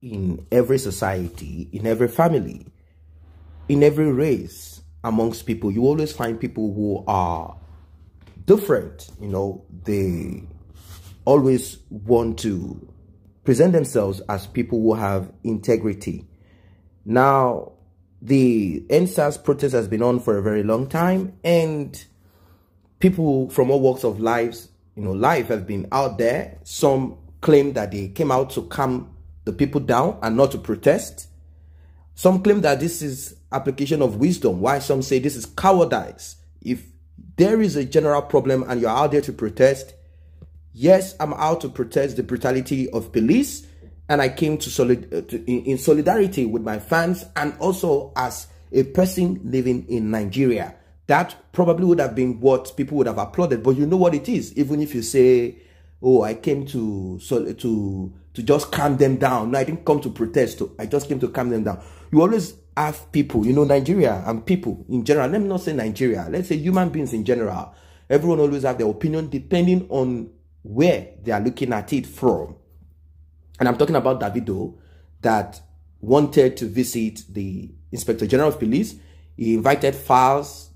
in every society, in every family, in every race, amongst people, you always find people who are different. You know, they always want to present themselves as people who have integrity. Now, the NSAS protest has been on for a very long time, and people from all walks of life have been out there. Some claim that they came out to calm the people down and not to protest. Some claim that this is application of wisdom, while some say this is cowardice. If there is a general problem and you're out there to protest, yes, I'm out to protest the brutality of police, and I came in solidarity with my fans and also as a person living in Nigeria. That probably would have been what people would have applauded, but you know what it is. Even if you say, oh, I came to just calm them down. No, I didn't come to protest. I just came to calm them down. You always have people, you know, Nigeria and people in general. Let me not say Nigeria. Let's say human beings in general. Everyone always have their opinion depending on where they are looking at it from. And I'm talking about Davido, that wanted to visit the Inspector General of Police. He invited Files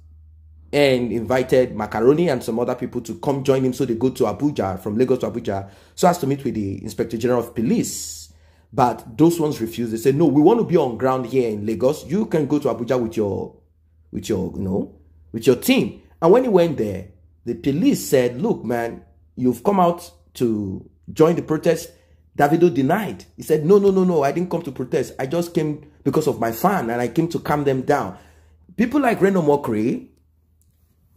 and invited Macaroni and some other people to come join him. So they go to Abuja, from Lagos to Abuja, so as to meet with the Inspector General of Police. But those ones refused. They said, no, we want to be on ground here in Lagos. You can go to Abuja with your team. And when he went there, the police said, look, man, you've come out to join the protest. Davido denied. He said, no, I didn't come to protest. I just came because of my fan, and I came to calm them down. People like Reno Mokri,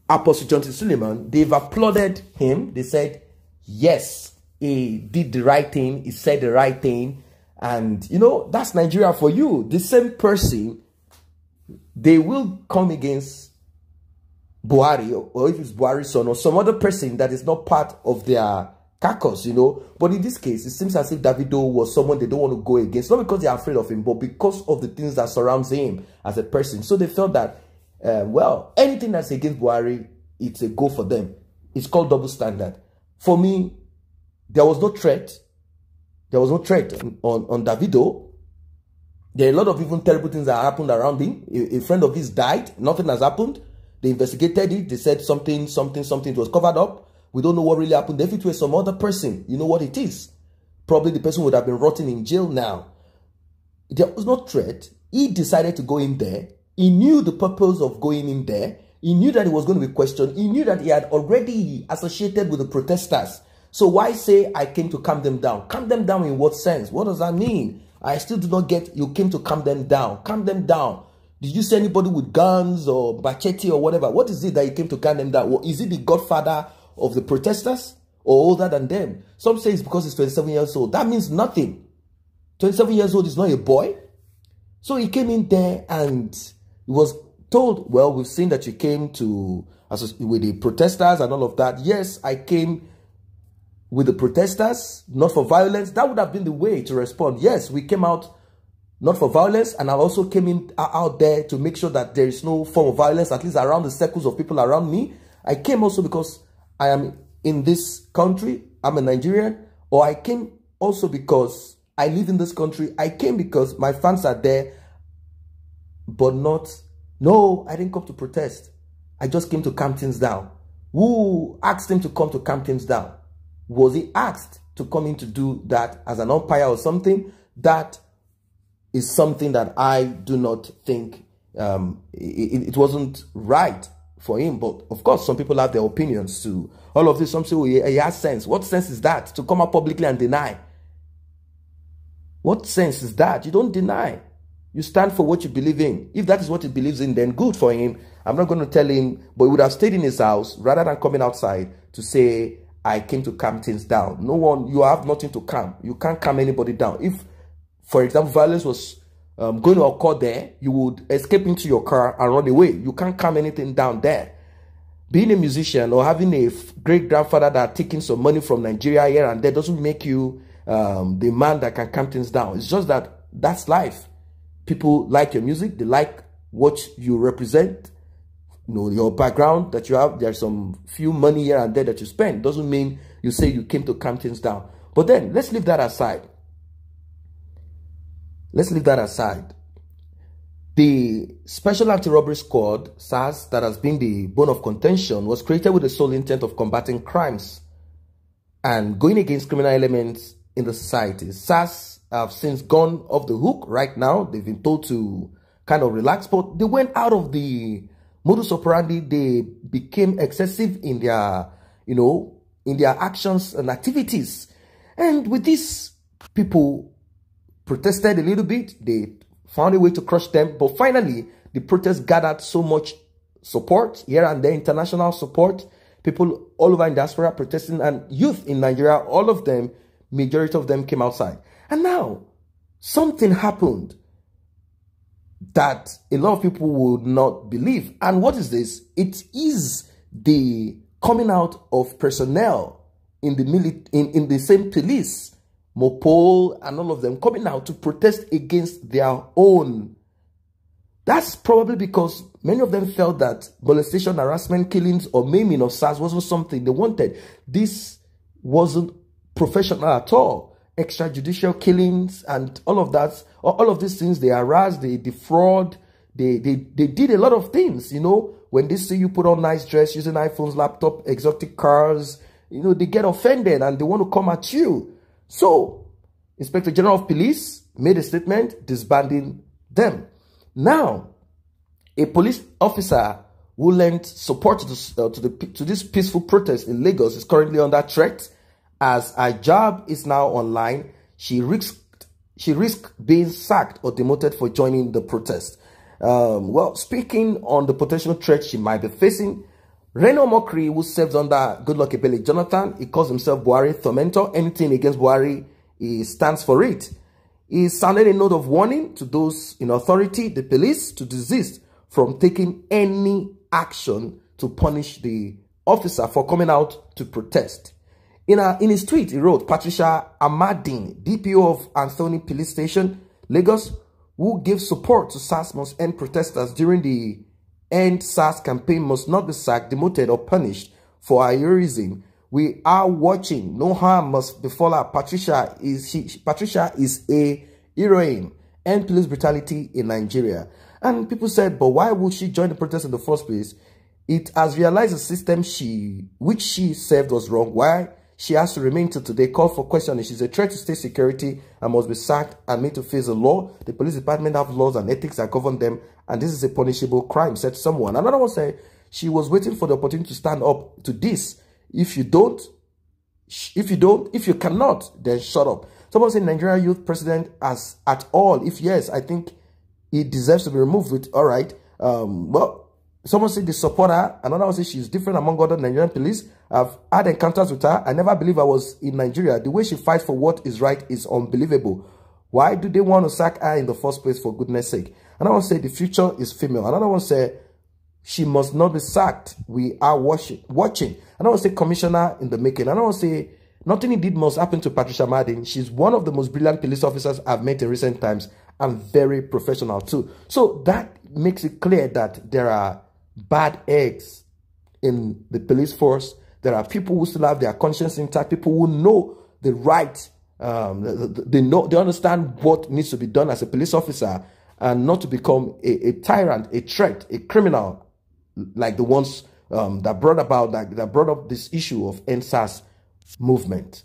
Apostle Johnson Suleiman, they've applauded him. They said, yes, he did the right thing. He said the right thing. And, you know, that's Nigeria for you. The same person, they will come against Buhari, or if it's Buhari's son or some other person that is not part of their caucus, you know. But in this case, it seems as if Davido was someone they don't want to go against, not because they are afraid of him, but because of the things that surrounds him as a person. So they felt that, well, anything that's against Buhari, it's a go for them. It's called double standard. For me, there was no threat. There was no threat on Davido. There are a lot of even terrible things that happened around him. A friend of his died. Nothing has happened. They investigated it. They said something. It was covered up. We don't know what really happened. If it was some other person, you know what it is. Probably the person would have been rotting in jail now. There was no threat. He decided to go in there. He knew the purpose of going in there. He knew that he was going to be questioned. He knew that he had already associated with the protesters. So why say I came to calm them down? Calm them down in what sense? What does that mean? I still do not get, you came to calm them down. Calm them down. Did you see anybody with guns or machete or whatever? What is it that you came to calm them down? Well, is it the godfather of the protesters or older than them? Some say it's because he's 27 years old. That means nothing. 27 years old is not a boy. So he came in there and he was told, well, we've seen that you came to with the protesters and all of that. Yes, I came with the protesters, not for violence. That would have been the way to respond. Yes, we came out not for violence, and I also came in out there to make sure that there is no form of violence, at least around the circles of people around me. I came also because I am in this country, I'm a Nigerian, or I came also because I live in this country. I came because my fans are there, but not, no, I didn't come to protest. I just came to calm things down. Who asked him to come to calm things down? Was he asked to come in to do that as an umpire or something? That is something that I do not think it wasn't right for him. But of course, some people have their opinions to all of this. Some say, oh, he has sense. What sense is that? To come out publicly and deny? What sense is that? You don't deny. You stand for what you believe in. If that is what he believes in, then good for him. I'm not going to tell him, but he would have stayed in his house rather than coming outside to say, I came to calm things down. No one, you have nothing to calm. You can't calm anybody down. If, for example, violence was going to occur there, you would escape into your car and run away. You can't calm anything down there. Being a musician or having a great-grandfather that taking some money from Nigeria here and there doesn't make you the man that can calm things down. It's just that that's life. People like your music. They like what you represent. You know, your background that you have. There's some few money here and there that you spend. Doesn't mean you say you came to calm things down. But then, let's leave that aside. let's leave that aside. The Special Anti-Robbery Squad, SARS, that has been the bone of contention, was created with the sole intent of combating crimes and going against criminal elements in the society. SARS have since gone off the hook right now. They've been told to kind of relax, but they went out of the modus operandi. They became excessive in their, in their actions and activities. And with these people protested a little bit, they found a way to crush them, but finally the protest gathered so much support here and there, international support, people all over in diaspora protesting, and youth in Nigeria, all of them, majority of them came outside. And now something happened that a lot of people would not believe. And what is this? It is the coming out of personnel in the in the same police, P0L and all of them, coming out to protest against their own. That's probably because many of them felt that molestation, harassment, killings, or maiming of SARS wasn't something they wanted. This wasn't professional at all. Extrajudicial killings and all of that, all of these things, they harass, they defraud, they did a lot of things, When they see you put on nice dress, using iPhones, laptop, exotic cars, they get offended and they want to come at you. So, Inspector General of Police made a statement disbanding them. Now, a police officer who lent support to this peaceful protest in Lagos is currently under threat, as her job is now online. She risked being sacked or demoted for joining the protest. Well, speaking on the potential threat she might be facing, Reno Mokri, who serves under Goodluck Ebele Jonathan, he calls himself Buhari tormentor. Anything against Buhari, he stands for it. He sounded a note of warning to those in authority, the police, to desist from taking any action to punish the officer for coming out to protest. In his tweet, he wrote, Patricia Amadine, DPO of Anthony Police Station, Lagos, who gives support to SARS must end protesters during the End SARS campaign, must not be sacked, demoted, or punished for her heroism. We are watching. No harm must befall her. Patricia is a heroine. End police brutality in Nigeria. And people said, but why would she join the protest in the first place? It has realized the system which she served was wrong. Why she has to remain till today. Call for questioning. She's a threat to state security and must be sacked and made to face the law. The police department have laws and ethics that govern them, and this is a punishable crime, said someone. Another one said she was waiting for the opportunity to stand up to this. If you cannot, then shut up. Someone said Nigeria youth president as at all. If yes, I think he deserves to be removed with all right. Well, someone said they support her. Another one said she's different among other Nigerian police. I've had encounters with her. I never believed I was in Nigeria. The way she fights for what is right is unbelievable. Why do they want to sack her in the first place, for goodness sake? Another one said the future is female. Another one said she must not be sacked. We are watching. Another one said commissioner in the making. Another one said nothing indeed must happen to Patricia Madin. She's one of the most brilliant police officers I've met in recent times and very professional too. So that makes it clear that there are bad eggs in the police force. There are people who still have their conscience intact, people who know the right, they understand what needs to be done as a police officer, and not to become a tyrant, a threat, a criminal, like the ones that brought up this issue of End SARS movement.